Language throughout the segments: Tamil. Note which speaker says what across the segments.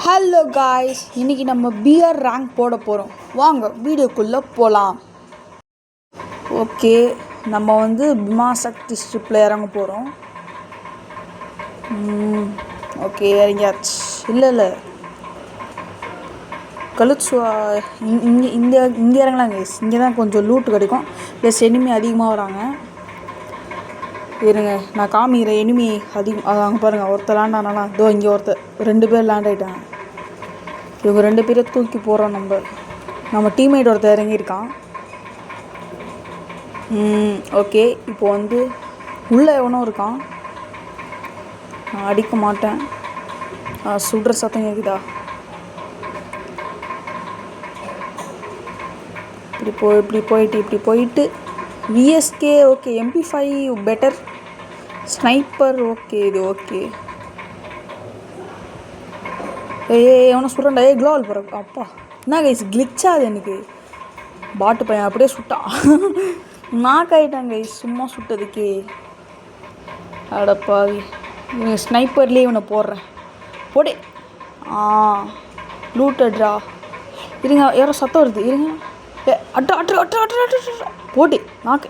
Speaker 1: ஹலோ காய்ஸ், இன்றைக்கி நம்ம பிஆர் ரேங்க் போட போகிறோம். வாங்க வீடியோக்குள்ளே போகலாம். ஓகே, நம்ம வந்து பிமாசக்தி ஸ்ட்ரிப்பில் இறங்க போகிறோம். ஓகே, இறங்கியாச்சு. இல்லை கழுச்சுவா இங்கே இறங்கலாம் கைஸ். இங்கே தான் கொஞ்சம் லூட்டு கிடைக்கும். ப்ளஸ் எனிமி அதிகமாக வராங்க. இருங்க, நான் காமிக்கிறேன். எனிமி அதிகம் அங்கே பாருங்கள். ஒருத்தர் லேண்ட் ஆனாலாம் இதோ இங்கே ஒருத்தர் 2 பேர் லேண்ட் ஆகிட்டாங்க. இவங்க 2 பேரை தூக்கி போகிறோம். நம்ம டீம்மேட் ஒருத்தர் இறங்கியிருக்கான். ஓகே, இப்போ வந்து உள்ளே எவனும் இருக்கான். நான் அடிக்க மாட்டேன். சுடுற சத்தம் கேட்குதா? இப்படி போயிட்டு VSK. Okay, MP5 better. Sniper okay, இது ஓகே. எவனை சுடுறா? க்ளோவல் போகிற அப்பா. என்ன கைஸ் கிளிச்சாது எனக்கு. பாட்டு பையன் அப்படியே சுட்டான். நாக் ஆகிட்டான் கைஸ் சும்மா சுட்டதுக்கே. அடப்பாவி. இவன் ஸ்னைப்பர்லேயே இவனை போடுறேன். போடே. லூட்டட்ரா. இருங்க, யாரோ சத்தம் வருது. இருங்க. அட்டு போட்டு நாக்கு.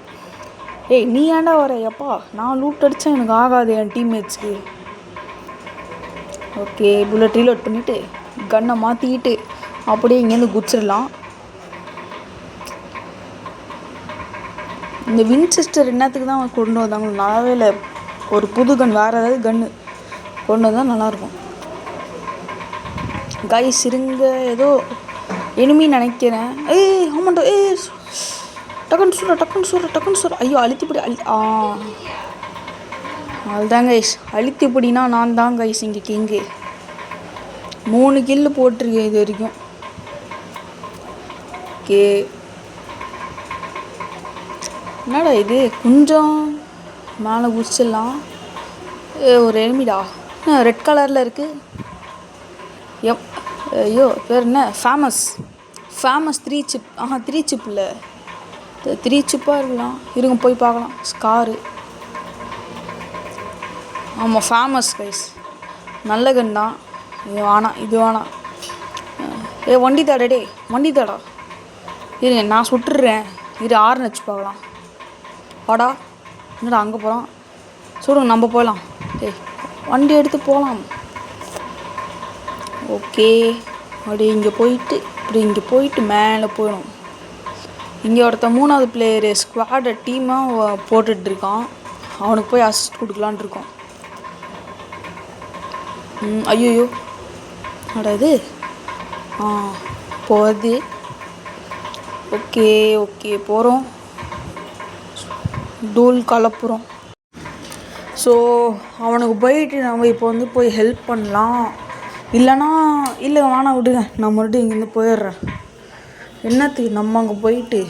Speaker 1: நீ ஏன்டா வர? எப்பா, நான் லூட் அடித்தா எனக்கு ஆகாது என் டீம்மேட்ஸ்க்கு. ஓகே, புல்லட் ரீலோட் பண்ணிவிட்டு கன்னை மாற்றிக்கிட்டு அப்படியே இங்கேருந்து குச்சிடலாம். இந்த வின்செஸ்டர் என்னத்துக்கு தான் கொண்டு வந்தாங்க நல்லாவே இல்லை. ஒரு புது கன், வேறு ஏதாவது கன்று கொண்டு வந்தால் நல்லாயிருக்கும். கைஸ் இருங்க, ஏதோ எனிமி நினைக்கிறேன். ஆமாண்டா. டக்குன்னு சொல்கிற. ஐயோ, அழுத்திப்படி அதுதான் கைஸ். அழுத்திப்படினா நான் தான் கைஸ் இங்கே கிங்கு. 3 கில்லு போட்டிருக்கேன் இது வரைக்கும். ஓகே, என்னடா இது கொஞ்சம் மேலே குச்சிடலாம். ஒரு எனிமிடா, ரெட் கலரில் இருக்குது. ஐயோ, பேர் என்ன? Famous 3 chip. 3 சிப் இல்லை, 3 சிப்பாக இருக்கலாம். இருங்க போய் பார்க்கலாம். ஸ்காரு. ஆமாம், ஃபேமஸ் கைஸ். நல்ல கன் தான். இது வேணாம். வண்டி தாடா. இருங்க, நான் சுட்டுடுறேன். ஆறுன்னு வச்சு பார்க்கலாம். வாடா. என்னடா அங்கே போகிறான்? சொல்லுங்க, நம்ம போகலாம். வண்டி எடுத்து போகலாம். ஓகே, அப்படியே இங்கே போயிட்டு மேலே போயிடும். இங்கே ஒருத்தன் 3வது பிளேயரு ஸ்குவாடை டீமாக போட்டுட்ருக்கான். அவனுக்கு போய் அசிஸ்ட் கொடுக்கலான் இருக்கோம். ஐயோ, அட இது போகுது. ஓகே போகிறோம். டூல் கலப்புறோம். ஸோ அவனுக்கு போயிட்டு நம்ம இப்போ வந்து போய் ஹெல்ப் பண்ணலாம். இல்லை வேணாம் விடுங்க, நான் மறுபடியும் இங்கேருந்து போயிடுறேன். என்னத்துக்கு நம்ம அங்கே போயிட்டு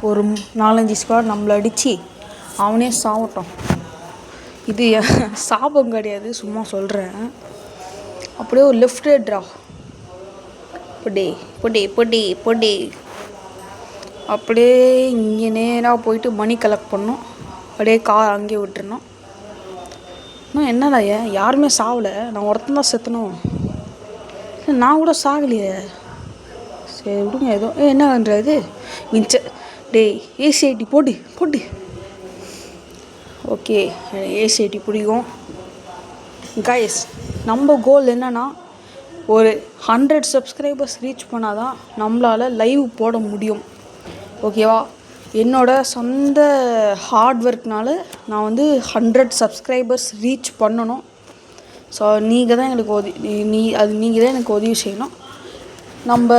Speaker 1: ஒரு 4-5 ஸ்குவாட் நம்மளை அடித்து அவனே சாவட்டும். இது சாபம் கிடையாது, சும்மா சொல்கிறேன். அப்படியே ஒரு லெஃப்ட் ரைட்ரா. பொடி அப்படியே இங்கே நேராக போயிட்டு மணி கலெக்ட் பண்ணோம். அப்படியே கார் அங்கேயே விட்டுருணும். இன்னும் என்னடா யாருமே சாவலை, நான் ஒருத்தன் தான் செத்தணும். நான் கூட சாகலையே. சரி விடுங்க. ஏதோ என்ன பண்ணுறது AC-80 போட்டு. ஓகே, AC-80 பிடிக்கும். கைஸ், நம்ம கோல் என்னென்னா ஒரு 100 சப்ஸ்கிரைபர்ஸ் ரீச் பண்ணால் தான் நம்மளால் லைவ் போட முடியும். ஓகேவா? என்னோட சொந்த ஹார்ட் ஒர்க்னால நான் வந்து 100 சப்ஸ்கிரைபர்ஸ் ரீச் பண்ணணும். ஸோ நீங்கள் தான் எனக்கு நீங்கள் தான் எனக்கு உதவி செய்யணும். நம்ம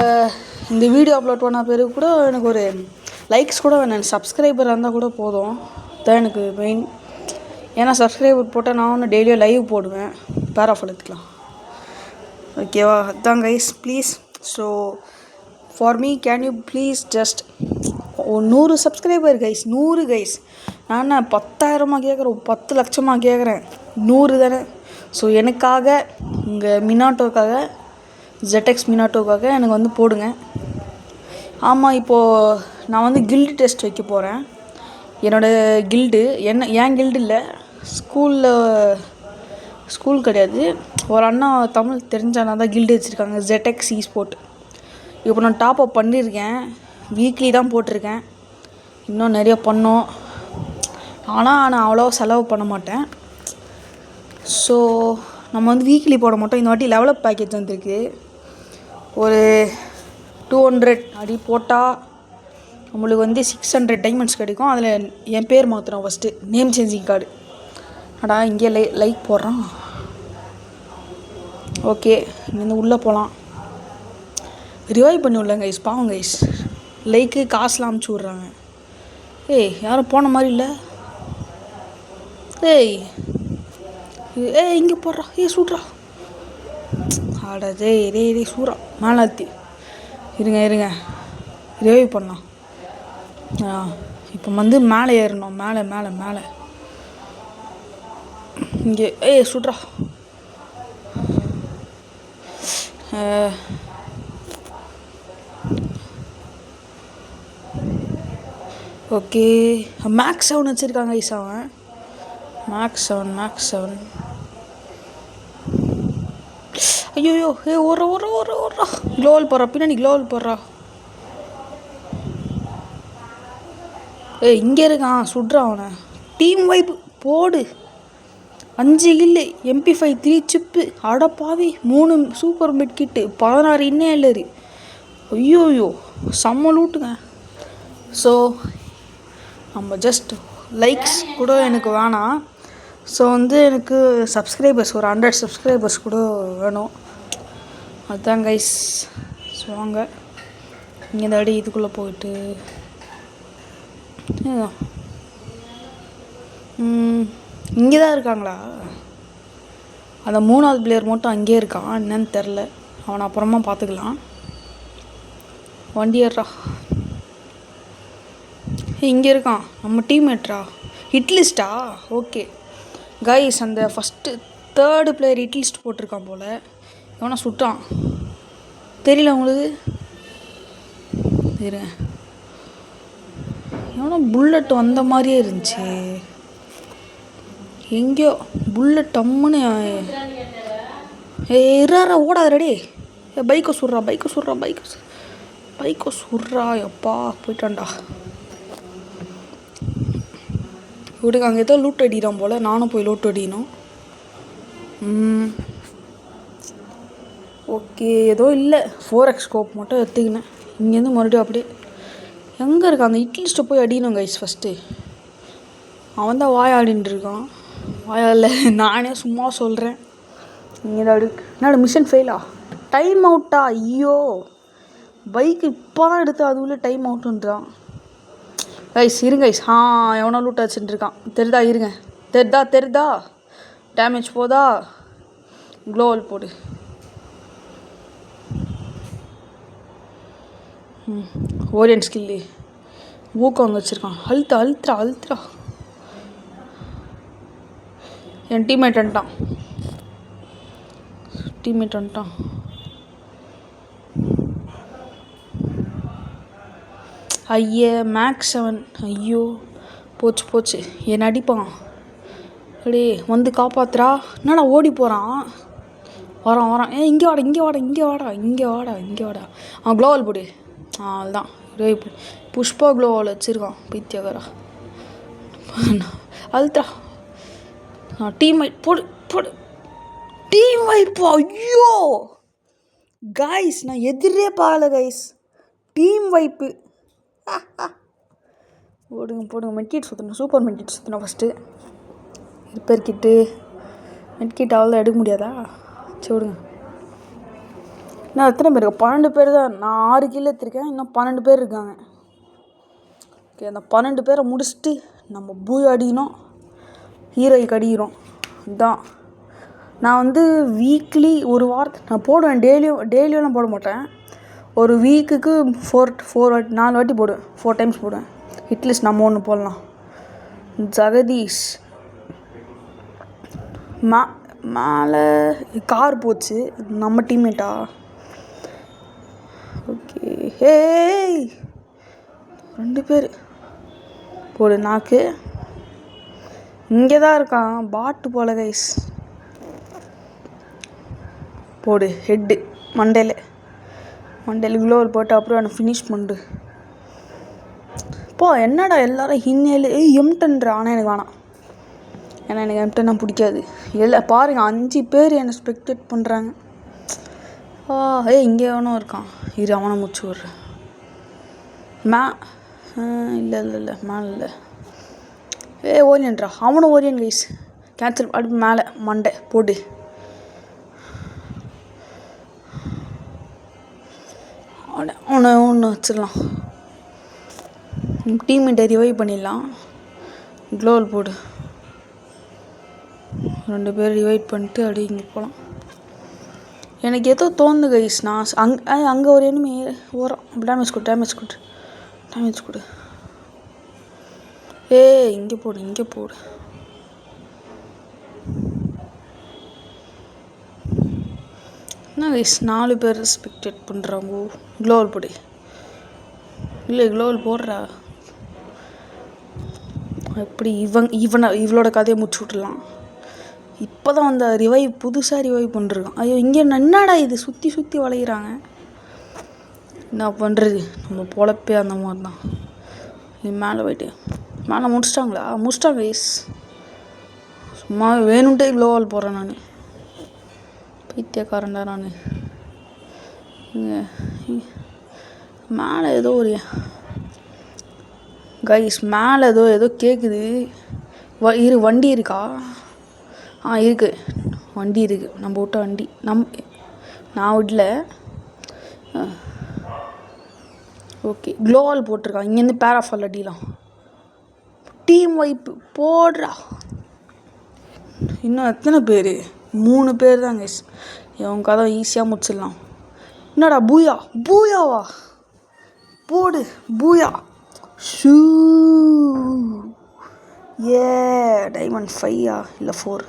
Speaker 1: இந்த வீடியோ அப்லோட் பண்ண பிறகு கூட எனக்கு ஒரு லைக்ஸ் கூட வேணும். சப்ஸ்கிரைபர் இருந்தால் கூட போதும். தான் எனக்கு மெயின். ஏன்னா சப்ஸ்கிரைபர் போட்டால் நான் ஒன்று டெய்லியும் லைவ் போடுவேன். பேர் ஆஃப் எடுத்துக்கலாம். ஓகேவா? அதுதான் guys, please. So for me can you please just 100 subscriber guys. 100 guys. நான் 10,000 கேட்குறேன், 10 லட்சமாக கேட்குறேன். 100 தானே. ஸோ எனக்காக, உங்கள் மினாட்டோக்காக, ZX மினாட்டோக்காக எனக்கு வந்து போடுங்க. ஆமாம், இப்போது நான் வந்து கில்டு டெஸ்ட் வைக்க போகிறேன். என்னோடய கில்டு ஏன் கில்டு இல்லை, ஸ்கூல் கிடையாது, ஒரு அண்ணா தமிழ் தெரிஞ்ச அண்ணா தான் கில்டு வச்சுருக்காங்க, ZX Esport. இப்போ நான் டாப் அப் பண்ணியிருக்கேன், வீக்லி தான் போட்டிருக்கேன், இன்னும் நிறைய பண்ணோம். ஆனால் நான் அவ்வளோவா செலவு பண்ண மாட்டேன். ஸோ நம்ம வந்து வீக்லி போட மாட்டோம். இந்த வாட்டி லெவலப் பேக்கேஜ் வந்துருக்கு. ஒரு 200 அப்படி போட்டால் நம்மளுக்கு வந்து 600 டைமண்ட்ஸ் கிடைக்கும். அதில் என் பேர் மாற்றுறோம் ஃபஸ்ட்டு, நேம் சேஞ்சிங் கார்டு. அடா இங்கே லைக் போடுறான். ஓகே, இங்கேருந்து உள்ளே போகலாம். ரிவைவ் பண்ணி விடல கைஸ், பாவம் கைஸ். லைக்கு காசுலாம் அமுச்சு விட்றாங்க. ஏய் யாரும் போன மாதிரி இல்லை. ஏய் இங்கே போடுறா, சூட்றா. ஆடா டே சூறா மேலாத்தி. இருங்க ரிவைவ் பண்ணலாம். இப்போ வந்து மேலே ஏறணும், மேலே இங்கே சுட்றா. ஓகே, மேக்ஸ் 7 வச்சுருக்காங்க ஐஸ். அவன் மேக்ஸ் 7. ஐயோ ஓடுறா. க்ளோவல் போடுறா, பின்னாடி க்ளோவல் போடுறா. இங்கே இருக்கான், சுட்றா அவனை. டீம் வைப் போடு. 5 கில்லு, MP5 3 சிப்பு, அடப்பாவி 3 சூப்பர் மெட் கிட்டு, 16 இன்னேலரு. ஐயோ செம்ம லூட்டுங்க. ஸோ நம்ம ஜஸ்ட் லைக்ஸ் கூட எனக்கு வேணாம். ஸோ வந்து எனக்கு சப்ஸ்கிரைபர்ஸ் ஒரு 100 சப்ஸ்கிரைபர்ஸ் கூட வேணும். அதுதான் கைஸ். ஸோ வாங்க இங்கே இந்த அடி இதுக்குள்ளே போயிட்டு இங்கே தான் இருக்காங்களா? அந்த 3ஆவது பிளேயர் மட்டும் அங்கேயே இருக்கான், என்னன்னு தெரில. அவனை அப்புறமா பார்த்துக்கலாம். வண்டி ஏறா. இங்கே இருக்கான் நம்ம டீம்மேட்ரா, ஹிட்லிஸ்டா. ஓகே கைஸ், அந்த ஃபஸ்ட்டு 3rd பிளேயர் ஹிட்லிஸ்ட் போட்டிருக்கான் போல். எவனா சுட்டான் தெரியல உங்களுக்கு? இருங்க, எவனா புல்லட் வந்த மாதிரியே இருந்துச்சு. எங்கேயோ புல்லட் டம்முன்னு. இறாரா ஓடாத ரெடி. பைக்கை சுட்றா. எப்பா போயிட்டான்டா. விடுங்க, அங்கே ஏதோ லூட் அடிக்கிறான் போல். நானும் போய் லூட் அடிக்கணும். ஓகே, ஏதோ இல்லை, 4x ஸ்கோப் மட்டும் எடுத்துக்கினேன். இங்கேருந்து மறுபடியும் அப்படியே எங்கே இருக்கான் அந்த இட்லிஸ்ட்டை போய் அடிக்கணும் கைஸ். ஃபஸ்ட்டு அவன் தான் வாயாடின்னு இருக்கான். வாயால் நானே சும்மா சொல்கிறேன். இங்கே தான் என்னோட மிஷன் ஃபெயிலா? டைம் அவுட்டா? ஐயோ, பைக்கு இப்போ தான் எடுத்து அதுக்குள்ளே டைம் அவுட்டுன்றான் கைஸ். இருங்க கைஸ். எவனோ லூட் வச்சுட்டு இருக்கான். தெரிதா? இருங்க, தெரிதா? டேமேஜ் போதா? க்ளோவல் போடு. ஓரியன் ஸ்கில்லு ஊக்கம் அங்கே வச்சுருக்கான். அழுத்துறா. என் டீம்மேட் வந்துட்டான். ஐயே மேக்ஸ் 7. ஐயோ போச்சு. என்னை அடிப்பான். அடே வந்து காப்பாத்துறா. என்னடா ஓடி போகிறான்? வரான். இங்கே வாடா. அவன் க்ளோவல் போடு. அதுதான் புஷ்பா க்ளோவல் வச்சுருக்கான் பைத்தியக்காரா. அழுத்துறா. டீம் வைப் போடு. டீம் வைப்பு. ஐயோ கைஸ், நான் எதிரே பார்க்கல கைஸ். டீம் வைப்பு. போடுங்க. மெட்கிட் சுற்றணும், சூப்பர் மெட்கிட் சுற்றணும் ஃபஸ்ட்டு. ரிப்பேர் கிட்டு மெட்கிட் அவ்வளோ எடுக்க முடியாதா? சரி விடுங்க. இன்னும் எத்தனை பேர் இருக்கா? 12 பேர் தான். நான் 6 கிலோ எடுத்திருக்கேன், இன்னும் 12 பேர் இருக்காங்க. ஓகே, அந்த 12 பேரை முடிச்சுட்டு நம்ம பூய் அடிக்கணும், ஹீரோய்க்கு அடிக்கிறோம். இதுதான் நான் வந்து வீக்லி ஒரு வாரத்துக்கு நான் போடுவேன். டெய்லியும் போட மாட்டேன். ஒரு வீக்குக்கு 4 வாட்டி போடுவேன். 4 டைம்ஸ் போடுவேன். ஹிட்லிஸ்ட் நம்ம ஒன்று போடலாம். ஜெகதீஷ் மேலே கார் போச்சு. நம்ம டீம்மேட்டா? ஓகே. 2 பேர் போடு. நாக்கு இங்கே தான் இருக்கான். பாட்டு போல கைஸ். போடு ஹெட்டு மண்டையில் க்ளோவல் போட்டு அப்புறம் அவனை ஃபினிஷ் பண்ணு. போ என்னடா எல்லாரும் ஹின்னேலு எம்டன்றா. ஆனால் எனக்கு வேணாம், ஏன்னா எனக்கு எம்டன்னா பிடிக்காது. பாருங்கள் 5 பேர் என்னை ஸ்பெக்டேட் பண்ணுறாங்க. இங்கே எவனும் இருக்கான், இரு அவனை முடிச்சு விட்றேன். இல்லை மேலே இல்லை. ஓரியன்ட்ரா, அவனும் ஓரியன் கைஸ். கேன்சல் அப்படி மேலே மண்டை போடு. அவனை ஒன்று வச்சிடலாம், டீம்மேட்டை ரிவைவ் பண்ணிடலாம். க்ளோவல் போடு. 2 பேர் ரிவைவ் பண்ணிட்டு அப்படியே இங்கே போகலாம். எனக்கு ஏதோ தோணுது கைஸ், நான் அங்கே ஒரு எனிமி ஓரம். டேமேஜ் கொடு. இங்கே போடு. என்ன கைஸ் 4 பேர் ஸ்பெக்டேட் பண்ணுறாங்க. க்ளோவல் போடு. இல்லை க்ளோவல் போடுறா. எப்படி இவளோட கதையை முடிச்சு விட்டுலாம். இப்போ தான் அந்த புதுசாக ரிவைவ் பண்ணிருக்கான். ஐயோ இங்கே என்னடா இது சுற்றி வளைகிறாங்க. என்ன பண்ணுறது, நம்ம பொழப்பே அந்த மாதிரி தான். இது மேலே போய்ட்டு மேலே முடிச்சிட்டாங்க கைஸ். சும்மா வேணும்ட்டே க்ளோவல் போடுறேன் நான். பைத்தியக்காரன்டா நான். மேலே ஏதோ ஒரு கைஸ், மேலே ஏதோ கேட்குது. வண்டி இருக்கா? இருக்குது, வண்டி இருக்குது. நம்ம விட்ட வண்டி நான் விடல. ஓகே, க்ளோவல் போட்டிருக்கான். இங்கேருந்து பேராஃபால் அடிலாம். டீம் வைப்பு போடுறா. இன்னும் எத்தனை பேர்? 3 பேர் தான் கைஸ். இவங்க கதை ஈஸியாக முடிச்சிடலாம். என்னடா பூயாவா? போடு பூயா. ஷூ டைமண்ட் 5 இல்லை 4.